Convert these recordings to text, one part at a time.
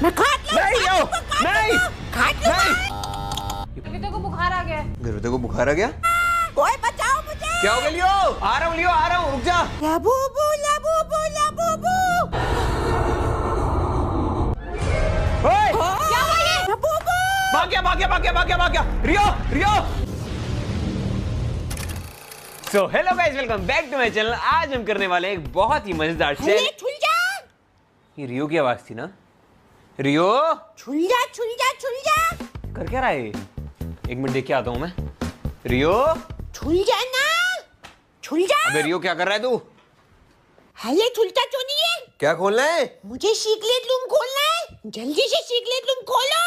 मैं काट लूं। नहीं यो, नहीं काट लूं। गर्विता को बुखार आ गया। गर्विता को बुखार आ गया? कोई बचाओ मुझे। क्या हो गया लियो? आ रहा हूँ लियो, आ रहा हूँ, रुक जा। Labubu Labubu Labubu. ओए! क्या हुआ ये? लबूबू। भाग गया, भाग गया, भाग गया, भाग गया, भाग गया। Rio, Rio. So hello guys, welcome back to my channel. आज हम करने वाले एक बहुत ही मजेदार चैलेंज। छुल जा। ये रियो की आवाज थी ना? रियो छुल जा छुल जा छुल जा। कर क्या रहा है ये? एक मिनट देख के आता हूँ मैं। रियो, छुल जा ना। छुल जा। अबे रियो क्या कर रहा है तू? हले छुलता क्यों नहीं है? क्या खोलना है? मुझे सीक्रेट रूम खोलना है। जल्दी से सीक्रेट रूम खोलो।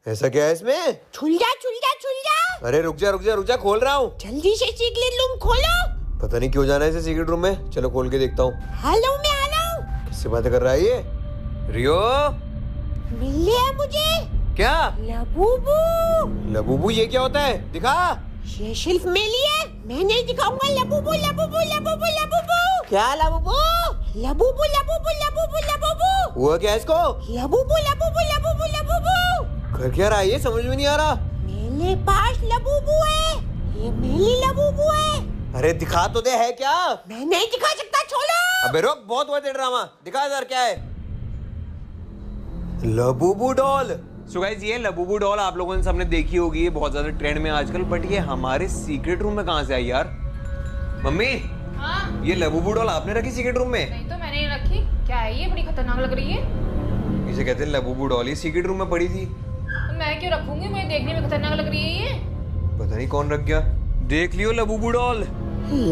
ऐसा क्या है इसमें? छुल जा छुल जा छुल जा। अरे रुक जा, रुक जा, रुक जा, खोल रहा हूँ। जल्दी से सीक्रेट रूम खोलो। पता नहीं क्यों जाना है इसे सीक्रेट रूम में। चलो खोल के देखता हूँ। हेलो मैं आ रहा हूँ। किससे बातें कर रहा है ये? रियो मिल लिया मुझे। क्या? लबूबू। लबूबू ये क्या होता है? दिखा। ये सिर्फ मेरी है। मैं नहीं दिखाऊंगा। Labubu Labubu Labubu Labubu. क्या Labubu? Labubu Labubu Labubu Labubu. हुआ क्या है इसको? Labubu Labubu Labubu Labubu. कर क्या रहा है ये? समझ में नहीं आ रहा। मेरे पास लबूबू है। ये मेरी लबूबू है। अरे दिखा तो दे, है क्या? मैं नहीं दिखा सकता, छोड़ो। अबे रुक, बहुत हुआ तेरा ड्रामा। दिखा इधर क्या है। Labubu doll. सो गाइस, ये लबूबू डॉल आप लोगों ने सबने देखी होगी, ये बहुत ज्यादा ट्रेंड में आजकल। बट ये हमारे सीक्रेट रूम में कहां से आई यार? मम्मी, हाँ? ये लबूबू डॉल आपने रखी सीक्रेट रूम में? नहीं तो मैंने नहीं रखी। क्या है ये? बड़ी खतरनाक लग रही है। इसे कहते हैं लबूबू डॉल। ये सीक्रेट रूम में पड़ी थी। तो मैं क्यों रखूंगी? मुझे देखने में खतरनाक लग रही है ये। पता नहीं कौन रख गया। देख लियो लबूबू डॉल।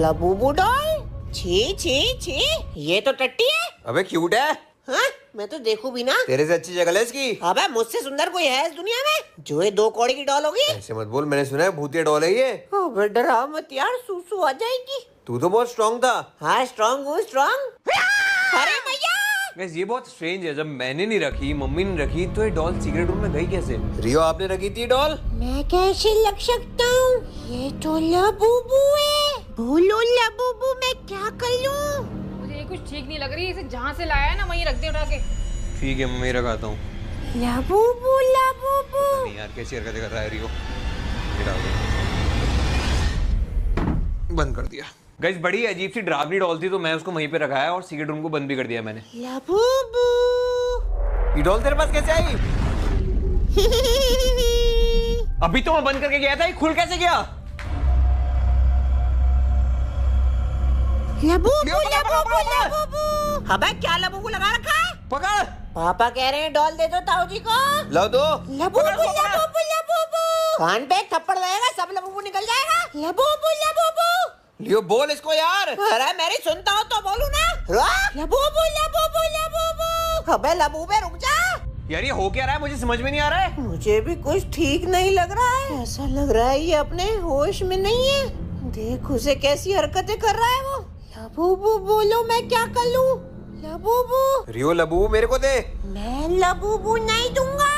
Labubu doll? छी छी छी, ये तो टट्टी है। अबे क्यूट है। हाँ? मैं तो देखूं भी ना। तेरे से अच्छी जगह है इसकी। अबे मुझसे सुंदर कोई है इस दुनिया में जो ये 2 कौड़ी की डॉल होगी? ऐसे मत बोल, मैंने सुना है भूतिया डॉल है ये। अबे डरा मत यार, सूसू आ जाएगी। तू तो बहुत स्ट्रांग था। हाँ स्ट्रांग हूँ स्ट्रांग। अरे भैया, गाइस, ये बहुत स्ट्रेंज है। जब मैंने नहीं रखी, मम्मी ने रखी, तो ये डॉल सीक्रेट रूम में गई कैसे? रियो, आपने रखी थी डॉल? मैं कैसे लग सकता हूँ? ये तो लबूबू है। बोलो लबूबू, मैं क्या कर लूं? मुझे ये कुछ ठीक नहीं लग रही। इसे जहाँ से लाया है ना वहीं रख दे उठा के। ठीक है, मैं रखाता हूँ। Labubu Labubu. नहीं यार, कैसी हरकतें कर रहा है रियो। गिरा दो। बंद कर दिया। गाइस, बड़ी अजीब सी डरावनी डॉल थी, तो मैं उसको वहीं पे रखा है और सीक्रेट रूम को बंद भी कर दिया मैंने। लबूबू। ये डॉल तेरे पास कैसे आई? अभी तो मैं बंद करके गया था, ये खुल कैसे गया? Labubu Labubu Labubu. अबे क्या लबूबू लगा रखा है? पकड़। पापा कह रहे हैं डॉल दे दो ताऊ जी को। लो दो। Labubu Labubu Labubu. कान पे एक थप्पड़ लगेगा, सब लबूबू निकल जाएगा। Labubu Labubu. लियो बोल इसको यार। अरे मेरी सुनता हो तो बोलू ना। Labubu Labubu Labubu. अबे लबूबे रुक जा। यार ये हो क्या रहा है? मुझे समझ में नहीं आ रहा है। मुझे भी कुछ ठीक नहीं लग रहा है। ऐसा लग रहा है ये अपने होश में नहीं है। देख उसे कैसी हरकतें कर रहा है वो। लबूबू बोलो, मैं क्या कर लूं? लबूबू। रियो, लबूबू मेरे को दे। मैं लबूबू नहीं दूंगा।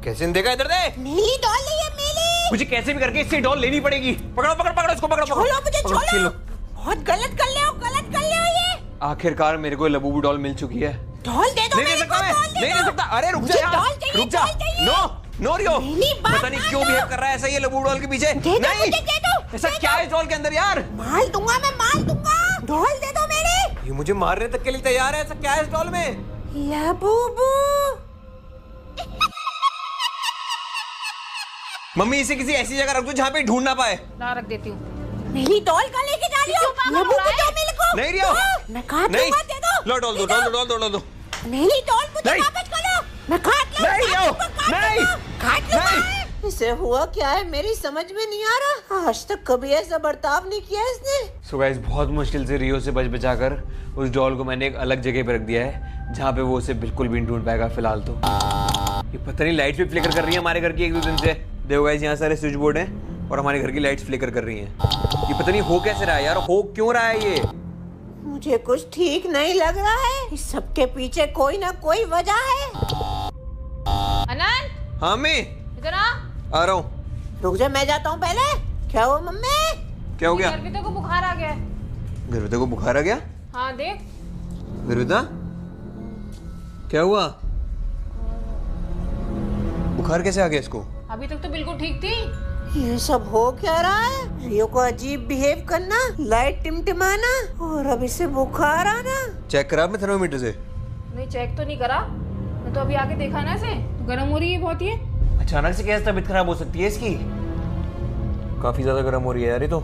कैसे देगा? इधर दे। मेरी डॉल है ये, मेरी। मुझे कैसे भी करके इससे डॉल लेनी पड़ेगी। पकड़ो पकड़ो पकड़ो इसको, पकड़ो छोड़ो मुझे, पकड़ो, छोड़ो। छीलो। बहुत गलत कर ले हो, गलत कर ले हो ये। आखिरकार मेरे को लबूबू डॉल मिल चुकी है। डॉल दे दो। नहीं दे सकता मैं, नहीं दे सकता। अरे रुक जा यार, रुक जा। नो रियो, पता नहीं क्यों बिहेव कर रहा है ऐसा ये लबूबू डॉल के पीछे। नहीं, ऐसा क्या है डॉल के अंदर यार? माल दूंगा मैं, माल दूंगा। डॉल दे दो मेरी। ये मुझे मारने तक के लिए तैयार है। ऐसा क्या है इस डॉल में? लबूबू। मम्मी, इसे किसी ऐसी जगह रख दो जहाँ पे ढूंढ ना पाए। ला रख देती हूँ। मेरी डॉल का लेके जा रही हो? लबूबू दो मेरे को। नहीं रियो, मैं काट लूंगा, दे दो। लो डॉल दो, डॉल दो, डॉल दो, डॉल दो। मेरी डॉल मुझे नहीं। वापस करो। मैं काट लूंगा। नहीं रियो, नहीं, काट लूंगा। इसे हुआ क्या है मेरी समझ में नहीं आ रहा। आज तक कभी ऐसा बर्ताव नहीं किया इसने। सो गाइस, बहुत मुश्किल से रियो से बच बचा कर उस डॉल को मैंने एक अलग जगह पे रख दिया है जहाँ पे वो उसे बिल्कुल भी नहीं ढूंढ पाएगा फिलहाल तो। ये पता नहीं लाइट भी फ्लिकर कर रही है हमारे घर की 1-2 दिन से। देखो गाइस, यहाँ सारे स्विच बोर्ड हैं और हमारे घर की लाइट्स फ्लिकर कर रही हैं। ये पता नहीं हो कैसे रहा है यार, हो क्यों रहा है ये? मुझे कुछ ठीक नहीं लग रहा है। इस सबके पीछे कोई ना कोई वजह है। अनंत। हाँ मैं इधर आ रहा हूँ। रुक जा, मैं जाता हूँ पहले। क्या हुआ मम्मी? क्या हो गया? गर्विता को बुखार आ गया। गर्विता को बुखार आ गया? हाँ देख। गर्विता, क्या हुआ? बुखार कैसे आ गया इसको? अभी तक तो बिल्कुल ठीक थी। ये सब हो क्या रहा है? रियो को अजीब बिहेव करना, लाइट टिमटिमाना और अब इसे बुखार आना। चेक करा आपने थर्मोमीटर से? नहीं, चेक तो नहीं करा। मैं तो अभी आके देखा ना इसे, तो गर्म हो रही है बहुत। ये अचानक से कैसे तबीयत खराब हो सकती है इसकी? काफी ज्यादा गर्म हो रही है यार ये तो।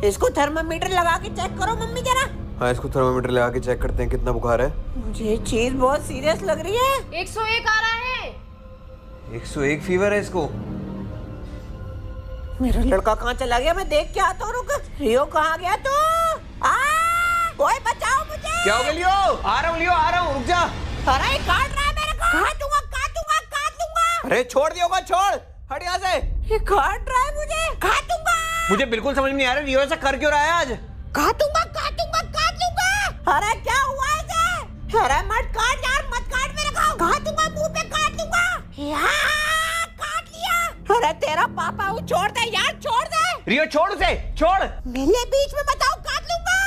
इसको थर्मामीटर लगा के चेक करो मम्मी जरा। हाँ, इसको थर्मोमीटर लगा के चेक करते हैं कितना बुखार है। मुझे ये चीज बहुत सीरियस लग रही है। 101 आ रहा है। 101 फीवर है इसको। मेरा लड़का कहाँ चला गया? मैं देख के आता हूँ। रुक, रियो कहाँ गया तू? कोई बचाओ मुझे। क्या हो गया लियो? आ रहा हूँ लियो, आ रहा हूँ, रुक जा। अरे ये काट रहा है मेरे को। काट दूंगा, काट दूंगा, काट दूंगा। अरे छोड़ दिया होगा, छोड़, हट यहाँ से। ये काट रहा है मुझे, काट दूंगा। मुझे बिल्कुल समझ में नहीं आ रहा रियो ऐसा कर क्यों रहा है आज। काटूंगा, काटूंगा, काट दूंगा। अरे क्या हुआ इसे? अरे मत काट यार, मत काट मेरे को। काटूंगा, मुंह पे काट दूंगा। यार काट लिया। अरे तेरा पापा वो छोड़ दे यार, छोड़ दे। रियो छोड़ उसे, छोड़। मेरे बीच में बताओ, काट लूंगा।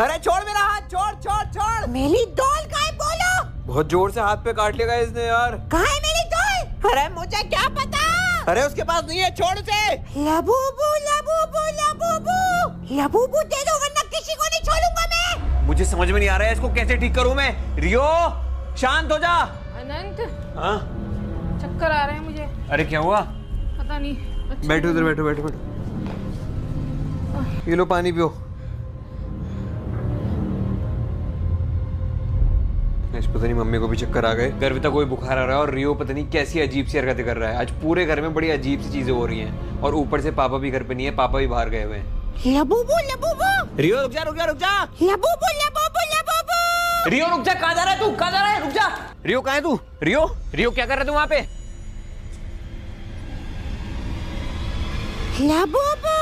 अरे छोड़ मेरा हाथ, छोड़ छोड़ छोड़। मेरी डॉल कहाँ है बोलो? बहुत जोर से हाथ पे काट लिया इसने यार। कहाँ है मेरी डॉल? अरे मुझे क्या पता। अरे उसके पास नहीं है, छोड़ उसे। लबूबू लबूबू लबूबू लबूबू दे दो वरना किसी को नहीं छोड़ूंगा मैं। मुझे समझ में नहीं आ रहा है इसको कैसे ठीक करूं मैं। रियो शांत हो जा। अनंत, हाँ चक्कर आ रहे हैं मुझे। अरे क्या हुआ? पता नहीं। अच्छा, बैठो उधर, बैठो बैठो बैठो। ये लो पानी पियो। पता नहीं मम्मी को भी चक्कर आ गए। गर्विता को भी बुखार आ रहा है और रियो पता नहीं कैसी अजीब सी हरकतें कर रहा है। आज पूरे घर में बड़ी अजीब सी चीजें हो रही हैं और ऊपर से पापा भी घर पे नहीं है, पापा भी बाहर गए हुए हैं। लबूबू लबूबू रियो रुक जा, रुक जा, रुक जा। Labubu Labubu Labubu. रियो रुक जा, कहाँ जा रहा है तू? कहाँ जा रहा है? रुक जा। रियो कहाँ है तू? रियो, रियो क्या कर रहा है तू वहाँ पे? लबूबू,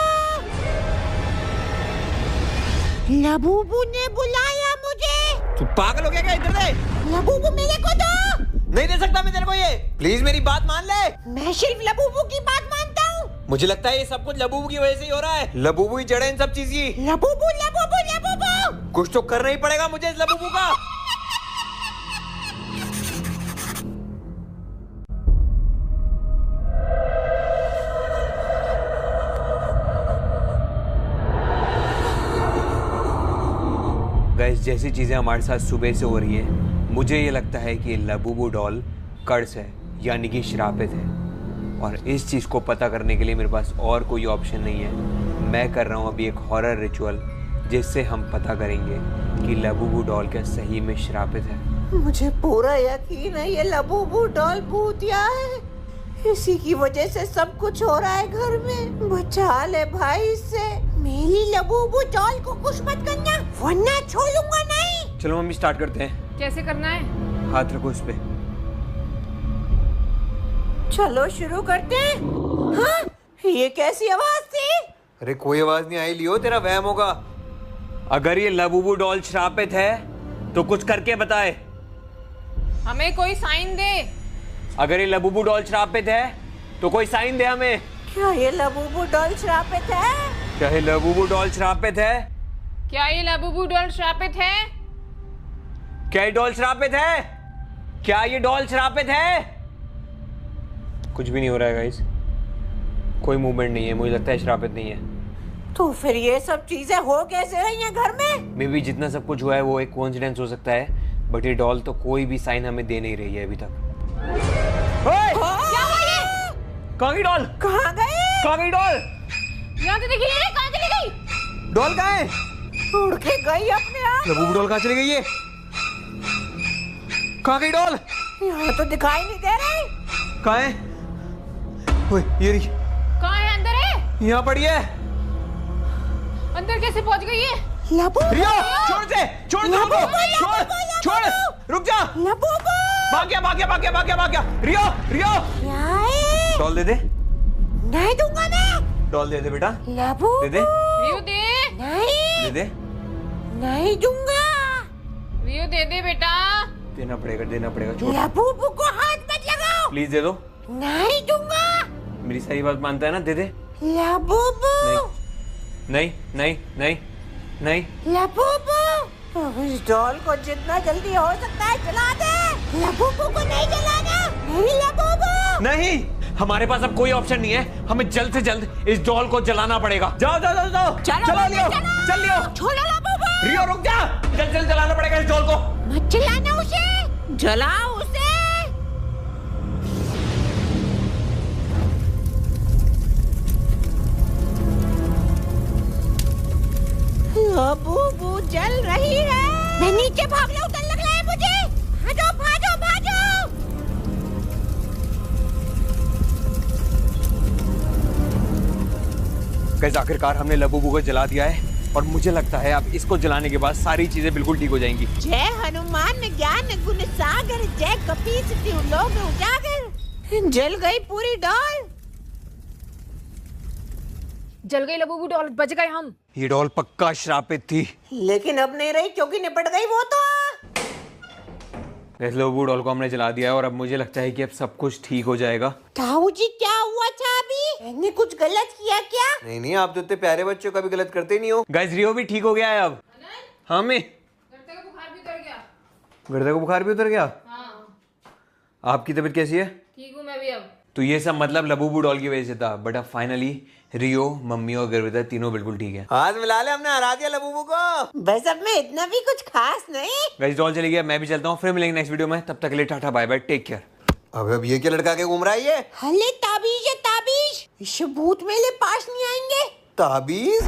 लबूबू ने बुलाया मुझे। तू पागल हो गया क्या? इधर दे। लबूबू मेरे को दो। नहीं दे सकता मैं तेरे को ये। प्लीज मेरी बात मान ले। मैं सिर्फ लबूबू की बात मानता हूँ। मुझे लगता है ये सब कुछ लबूबू की वजह से ही हो रहा है। लबूबू ही जड़ है इन सब चीज की। Labubu Labubu Labubu. कुछ तो करना ही पड़ेगा मुझे इस लबूबू का। गाइस, जैसी चीजें हमारे साथ सुबह से हो रही है, मुझे ये लगता है कि लबूबू डॉल कर्स है, यानी कि श्रापित है। और इस चीज को पता करने के लिए मेरे पास और कोई ऑप्शन नहीं है। मैं कर रहा हूँ अभी एक हॉरर रिचुअल जिससे हम पता करेंगे कि लबूबू डॉल क्या सही में श्रापित है। मुझे पूरा यकीन है ये लबूबू डॉल भूतिया है। इसी की वजह से सब कुछ हो रहा है घर में। बचा ले भाई इससे। मेरी लबूबू डॉल को कुछ मत करना वरना छोड़ूंगा नहीं। चलो मम्मी स्टार्ट करते हैं। कैसे करना है? हाथ रखो इस पे। चलो शुरू करते हैं। हाँ, ये कैसी आवाज थी? अरे कोई आवाज नहीं आई लियो, तेरा वहम होगा। अगर ये लबूबू डॉल श्रापित है तो कुछ करके बताए। हमें कोई साइन दे। अगर ये लबूबू डॉल श्रापित है तो कोई साइन दे हमें। क्या ये लबूबू डॉल श्रापित है? क्या ये लबूबू डॉल श्रापित है? क्या ये लबूबू डॉल श्रापित है? क्या ये डॉल श्रापित है? क्या ये डॉल श्रापित है? कुछ भी नहीं हो रहा है गाइस, कोई मूवमेंट नहीं है। मुझे लगता है श्रापित नहीं है। तो फिर ये सब चीजें हो कैसे रही हैं घर में? मे बी जितना सब कुछ हुआ है वो एक कोइंसिडेंस हो सकता है, बट ये डॉल तो कोई भी साइन हमें दे नहीं रही है अभी तक। क्या हुआ ये? कहाँ गई डॉल? कहाँ गई? कहाँ गई डॉल? यहाँ तो देखिए, कहाँ चली गई? डॉल कहाँ है? उड़ के गई अपने आप। लबूबू डॉल कहाँ चली गई है? कहाँ गई डॉल? यहाँ तो दिखाई नहीं दे रही। कहाँ है? ओए, ये रही। कहाँ है? अंदर है? यहाँ पड़ी है। अंदर कैसे पहुँच गई है? लबूबू, रियो, छोड़ दे, छोड़ दे उसको, छोड़, छोड़, रुक जा। लबूबू। भाग गया, भाग गया, भाग गया, भाग गया, भाग गया। रियो, रियो, क्या है? डॉल दे दे। नहीं दूंगा मैं। डॉल दे दे बेटा, लबूबू। दे दे, रियो दे। नहीं, दे दे। नहीं दूंगा। रियो दे दे बेटा। देना पड़ेगा, देना पड़ेगा। छोड़, लबूबू को हाथ मत लगाओ। प्लीज दे दो। नहीं दूंगा। मेरी सारी बात मानता है ना? दे दे। लबूबू। नहीं, नहीं, नहीं, नहीं। लबूबू, अब इस डॉल को जितना जल्दी हो सकता है जला दे। लबूबू को नहीं जलाना। नहीं लबूबू। नहीं, हमारे पास अब कोई ऑप्शन नहीं है, हमें जल्द से जल्द इस डॉल को जलाना पड़ेगा। जाओ जाओ जाओ जाओ, चलो लियो, चल लियो। छोड़ो लबूबू। रियो रुक जा, जल्द जल्द जलाना पड़ेगा इस डॉल को। मत जलाना उसे, जलाओ उसे। लबूबू जल रही है। मैं नीचे भाग रहा हूँ, डर लग रहा है मुझे। भागो भागो भागो। गाइस आखिरकार हमने लबूबू को जला दिया है और मुझे लगता है अब इसको जलाने के बाद सारी चीजें बिल्कुल ठीक हो जाएंगी। जय हनुमान ज्ञान गुण सागर, जय कपीस तिहु लोक उजागर। जल गई पूरी डॉल। जल गई लबूबू डॉल, बच गए हम। ये डॉल पक्का श्रापित थी, लेकिन अब नहीं रही क्योंकि निपट गई वो तो। गाइस लबूबू डॉल को हमने जला दिया है और अब मुझे लगता है कि अब सब कुछ ठीक हो जाएगा। ताऊ जी क्या हुआ था अभी? मैंने कुछ गलत किया क्या? नहीं नहीं, आप तो इतने प्यारे बच्चों का भी गलत करते नहीं हो। गाइस रियो भी ठीक हो गया है अब। हाँ मैं गर्दे का बुखार भी उतर गया। गर्दे को बुखार भी उतर गया। हाँ आपकी तबीयत कैसी है? ठीक हूँ मैं भी अब। तो ये सब मतलब लबूबू डॉल की वजह से था, बट अब फाइनली रियो, मम्मी और गर्विता तीनों बिल्कुल ठीक है। हाथ मिला ले, हमने हरा दिया लबूबू को। बस अब मैं इतना भी कुछ खास नहीं। गाइस डॉल चली गया, मैं भी चलता हूँ, फिर मिलेंगे नेक्स्ट वीडियो में। तब तक के लिए टाटा बाय बाय, टेक केयर। अब ये क्या लड़का के घूम रहा है ये? हले ताबीज है ताबीज। इस भूत मेले पास नहीं आएंगे। ताबीज?